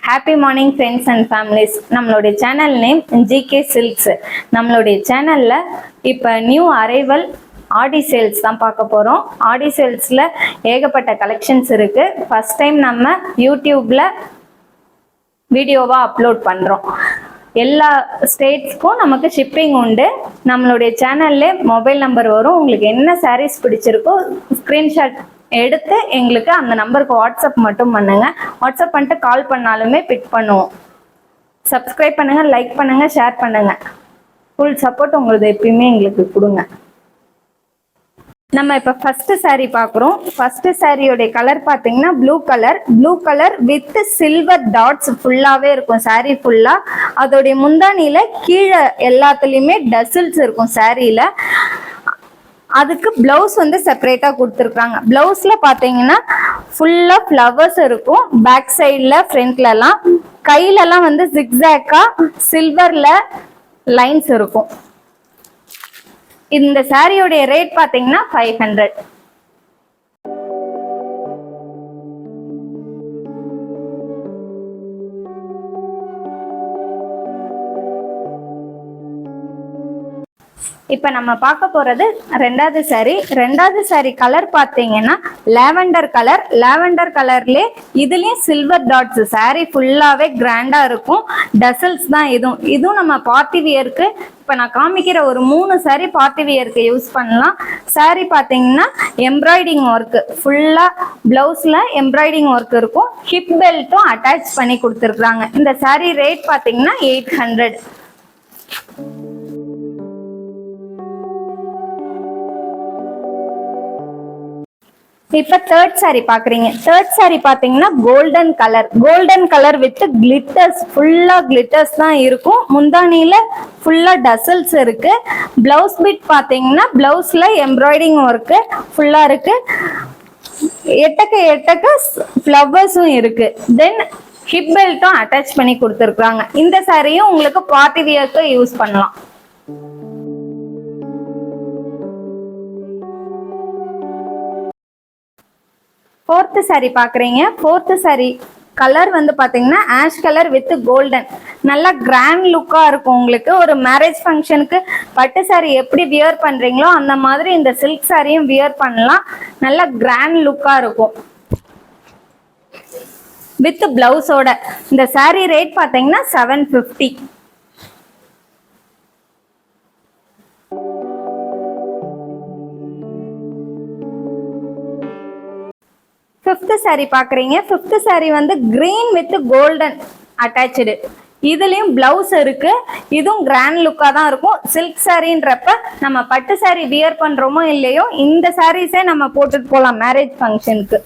Happy morning friends and families. நம்மளுடைய channel name GK silks. நம்மளுடைய சேனலில் இப்போ நியூ அரைவல் ஆடி சேல்ஸ் தான் பார்க்க போகிறோம். ஆடி சேல்ஸில் ஏகப்பட்ட கலெக்ஷன்ஸ் இருக்குது. ஃபஸ்ட் டைம் நம்ம யூடியூப்பில் வீடியோவாக அப்லோட் பண்ணுறோம். எல்லா ஸ்டேட்ஸ்க்கும் நமக்கு ஷிப்பிங் உண்டு. நம்மளுடைய சேனல்லே மொபைல் நம்பர் வரும். உங்களுக்கு என்ன சாரீஸ் பிடிச்சிருக்கோ ஸ்க்ரீன்ஷாட் எடுத்து எங்களுக்கு அந்த நம்பருக்கு வாட்ஸ்அப் மட்டும் பண்ணுங்க. வாட்ஸ்அப் பண்ணிட்டு கால் பண்ணாலுமே பிக் பண்ணுவோம். சப்ஸ்கிரைப் பண்ணுங்க, லைக் பண்ணுங்க, ஷேர் பண்ணுங்க. ஃபுல் சப்போர்ட் உங்களுக்கு எப்பயுமே எங்களுக்கு கொடுங்க. நம்ம இப்போ ஃபர்ஸ்ட் சாரீ பார்க்குறோம். ஃபர்ஸ்ட் சாரியோடைய கலர் பார்த்தீங்கன்னா blue colour with silver dots ஃபுல்லாகவே இருக்கும். சாரீ ஃபுல்லாக அதோடைய முந்தானியில் கீழே எல்லாத்துலேயுமே டசில்ஸ் இருக்கும் சாரியில். அதுக்கு பிளவுஸ் வந்து செப்பரேட்டாக கொடுத்துருக்காங்க. பிளவுஸில் பார்த்தீங்கன்னா ஃபுல்லாக ஃப்ளவர்ஸ் இருக்கும். பேக் சைடில் ஃப்ரண்ட்லலாம் கையிலலாம் வந்து ஜிக்ஸாக்காக சில்வரில் லைன்ஸ் இருக்கும். இந்த சாரியோடைய ரேட் பார்த்தீங்கன்னா 500. இப்போ நம்ம பார்க்க போகிறது ரெண்டாவது சாரி கலர் பார்த்தீங்கன்னா லாவெண்டர் கலர்லேயே இதுலேயும் சில்வர் டாட்ஸ். சாரி ஃபுல்லாகவே கிராண்டாக இருக்கும். டசல்ஸ் தான் இதுவும் நம்ம பார்ட்டி வியருக்கு இப்போ நான் காமிக்கிற ஒரு 3 சாரி பார்ட்டி வியருக்கு யூஸ் பண்ணலாம். சாரி பார்த்தீங்கன்னா எம்ப்ராய்டிங் ஒர்க்கு ஃபுல்லாக ப்ளவுஸில் எம்ப்ராய்டிங் ஒர்க் இருக்கும். ஹிப் பெல்ட்டும் அட்டாச் பண்ணி கொடுத்துருக்குறாங்க. இந்த சாரி ரேட் பார்த்தீங்கன்னா 800. இப்போ தேர்ட் சாரி பார்க்குறீங்க. தேர்ட் சாரி பார்த்தீங்கன்னா கோல்டன் கலர் வித் கிளிட்டர்ஸ். ஃபுல்லாக கிளிட்டர்ஸ் தான் இருக்கும். முந்தானியில் ஃபுல்லாக டசல்ஸ் இருக்கு. பிளவுஸ் பிட் பார்த்தீங்கன்னா பிளவுஸில் எம்ப்ராய்டிங் ஒர்க்கு ஃபுல்லாக இருக்கு. எட்டக்க ஃப்ளவர்ஸும் இருக்கு. தென் ஹிப் பெல்ட்டும் அட்டாச் பண்ணி கொடுத்துருக்குறாங்க. இந்த சாரியும் உங்களுக்கு பார்ட்டி வியருக்கு யூஸ் பண்ணலாம். ஃபோர்த் சாரி பார்க்குறீங்க. ஃபோர்த்து சாரி கலர் வந்து பார்த்தீங்கன்னா ஆஷ் கலர் வித் கோல்டன். நல்லா கிராண்ட் லுக்காக இருக்கும். உங்களுக்கு ஒரு மேரேஜ் ஃபங்க்ஷனுக்கு பட்டு சாரி எப்படி வியர் பண்ணுறீங்களோ அந்த மாதிரி இந்த சில்க் சாரியும் வியர் பண்ணலாம். நல்லா கிராண்ட் லுக்காக இருக்கும் வித் பிளவுஸோட. இந்த சாரி ரேட் பார்த்தீங்கன்னா 750. ஃபிஃப்த் சாரி பார்க்குறீங்க. ஃபிஃப்த் சாரி வந்து கிரீன் வித் கோல்டன் அட்டாச்சு. இதுலேயும் பிளவுஸ் இருக்கு. இதுவும் கிராண்ட் லுக்காக தான் இருக்கும். சில்க் சாரின்றப்ப நம்ம பட்டு சாரி வியர் பண்ணுறோமோ இல்லையோ இந்த சாரீஸே நம்ம போட்டுட்டு போகலாம் மேரேஜ் ஃபங்க்ஷனுக்கு.